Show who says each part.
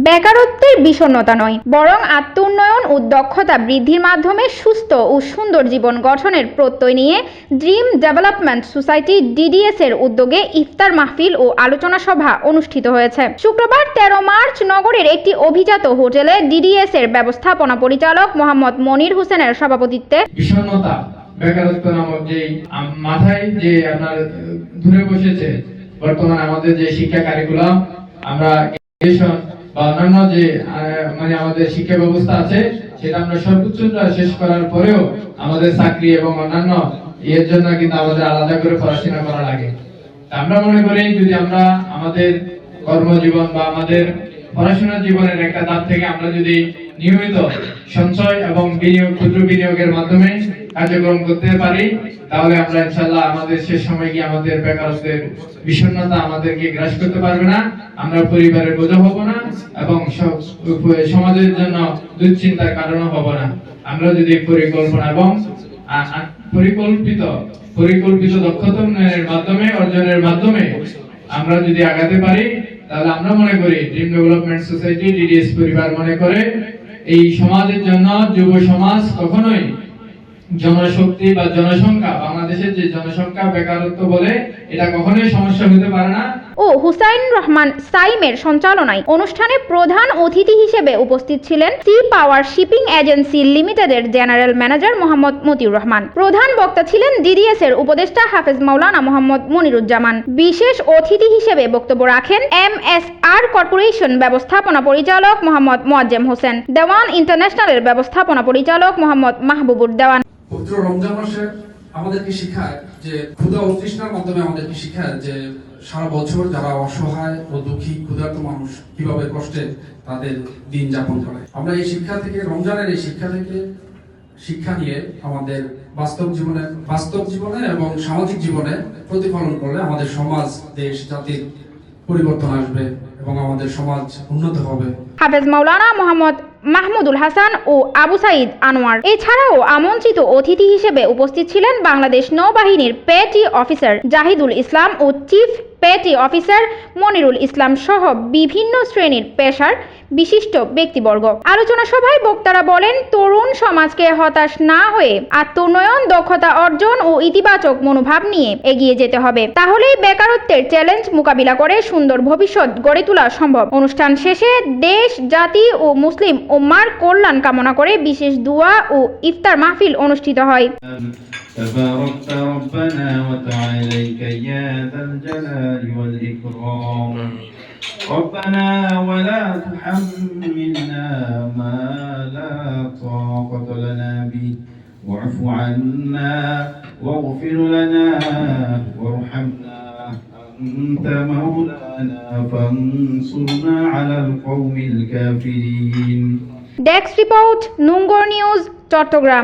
Speaker 1: বেকারত্বের বিষণ্ণতা নয়, বরং আত্ম-উন্নয়ন ও দক্ষতা বৃদ্ধির মাধ্যমে সুস্থ ও সুন্দর জীবন গঠনের প্রত্যয় নিয়ে ড্রিম ডেভেলপমেন্ট সোসাইটি ডিডিএস এর উদ্যোগে ইফতার মাহফিল ও আলোচনা সভা অনুষ্ঠিত হয়েছে। শুক্রবার 13 মার্চ নগরের একটি অভিজাত হোটেলে ডিডিএস এর ব্যবস্থাপনা পরিচালক মোহাম্মদ মনির হোসেনের সভাপতিত্বে
Speaker 2: বিষণ্ণতা, বেকারত্ব নামক যে মাথায় যে আপনার ধরে বসেছে, বর্তমানে আমাদের যে শিক্ষা কারিকুলাম, আমরা বা অন্যান্য যে আমাদের শিক্ষা ব্যবস্থা আছে, সেটা আমরা সর্বোচ্চটা শেষ করার পরেও আমাদের চাকরি এবং অন্যান্য এর জন্য কিন্তু আমাদের আলাদা করে পড়াশোনা করা লাগে। আমরা মনে করি যদি আমরা আমাদের কর্মজীবন বা আমাদের পড়াশোনার জীবনের একটা ধাপ থেকে আমরা যদি নিয়মিত সঞ্চয় এবং ক্ষুদ্র বিনিয়োগের মাধ্যমে কার্যক্রম করতে পারি, তাহলে আমরা ইনশাআল্লাহ আমাদের শেষ সময় গিয়ে আমাদের বেকারত্বের বিষণ্ণতা আমাদেরকে গ্রাস করতে পারবে না, আমরা পরিবারের বোঝা হব না এবং সমাজের জন্য দুশ্চিন্তার কারণও হব না। আমরা যদি পরিকল্পনা এবং পরিকল্পিত দক্ষতা উন্নয়নের মাধ্যমে অর্জনের মাধ্যমে আমরা যদি আগাতে পারি, তাহলে আমরা মনে করি ড্রিম ডেভেলপমেন্ট সোসাইটি ডিডিএস পরিবার মনে করে এই সমাজের জন্য যুব সমাজ কখনোই জনশক্তি বা জনসংখ্যা, বাংলাদেশের যে জনসংখ্যা বেকারত্ব বলে, এটা কখনোই সমস্যা হতে পারে না।
Speaker 1: ও হুসাইন রহমান সাইমের সঞ্চালনায় অনুষ্ঠানে প্রধান অতিথি হিসেবে উপস্থিত ছিলেন সি পাওয়ার শিপিং এজেন্সি লিমিটেডের জেনারেল ম্যানেজার মোহাম্মদ মতিউর রহমান। প্রধান বক্তা ছিলেন ডিডিএস এর উপদেষ্টা হাফেজ মাওলানা মোহাম্মদ মনিরুজ্জামান। বিশেষ অতিথি হিসেবে বক্তব্য রাখেন MSR কর্পোরেশন ব্যবস্থাপনা পরিচালক মোহাম্মদ মোয়াজ্জেম হোসেন, দেওয়ান ইন্টারন্যাশনালের ব্যবস্থাপনা পরিচালক মোহাম্মদ মাহবুবুর দেওয়ান।
Speaker 3: পবিত্র রমজান মাসে আমাদেরকে শিখায় যে ক্ষুধা ও তৃষ্ণার মাধ্যমে আমাদেরকে শিখায় যে সারা বছর যারা অসহায় ও দুঃখী ক্ষুধার্ত মানুষ কিভাবে কষ্টে তাদের দিন যাপন করে। আমরা এই শিক্ষা থেকে, রমজানের এই শিক্ষা থেকে শিক্ষা নিয়ে আমাদের বাস্তব জীবনে এবং সামাজিক জীবনে প্রতিফলন করলে আমাদের সমাজ, দেশ, জাতির পরিবর্তন আসবে এবং আমাদের সমাজ উন্নত হবে।
Speaker 1: হাফেজ মাওলানা মোহাম্মদ মাহমুদুল হাসান ও আবু সাইদ আনোয়ার এছাড়াও আমন্ত্রিত অতিথি হিসেবে উপস্থিত ছিলেন বাংলাদেশ নৌবাহিনীর পেটি অফিসার জাহিদুল ইসলাম ও চিফ পেটি অফিসার মনিরুল ইসলাম সহ বিভিন্ন শ্রেণীর পেশার বিশিষ্ট ব্যক্তিবর্গ। আলোচনা সভায় বক্তারা বলেন, তরুণ সমাজকে হতাশ না হয়ে আত্ম-উন্নয়ন, দক্ষতা অর্জন ও ইতিবাচক মনোভাব নিয়ে এগিয়ে যেতে হবে, তাহলেই বেকারত্বের চ্যালেঞ্জ মোকাবিলা করে সুন্দর ভবিষ্যৎ গড়ে তোলা সম্ভব। অনুষ্ঠান শেষে দেশ, জাতি ও মুসলিম উম্মার কল্যাণ কামনা করে বিশেষ দোয়া ও ইফতার মাহফিল অনুষ্ঠিত হয়।
Speaker 4: تباركت ربنا وتعاليك يا ذا الجلال والإكرام ربنا ولا تحملنا ما لا طاقة لنا به واعف عنا واغفر لنا وارحمنا أنت مولانا فانصرنا على القوم الكافرين।
Speaker 1: ডেস্ক রিপোর্ট, নুঙ্গর নিউজ, চট্টগ্রাম।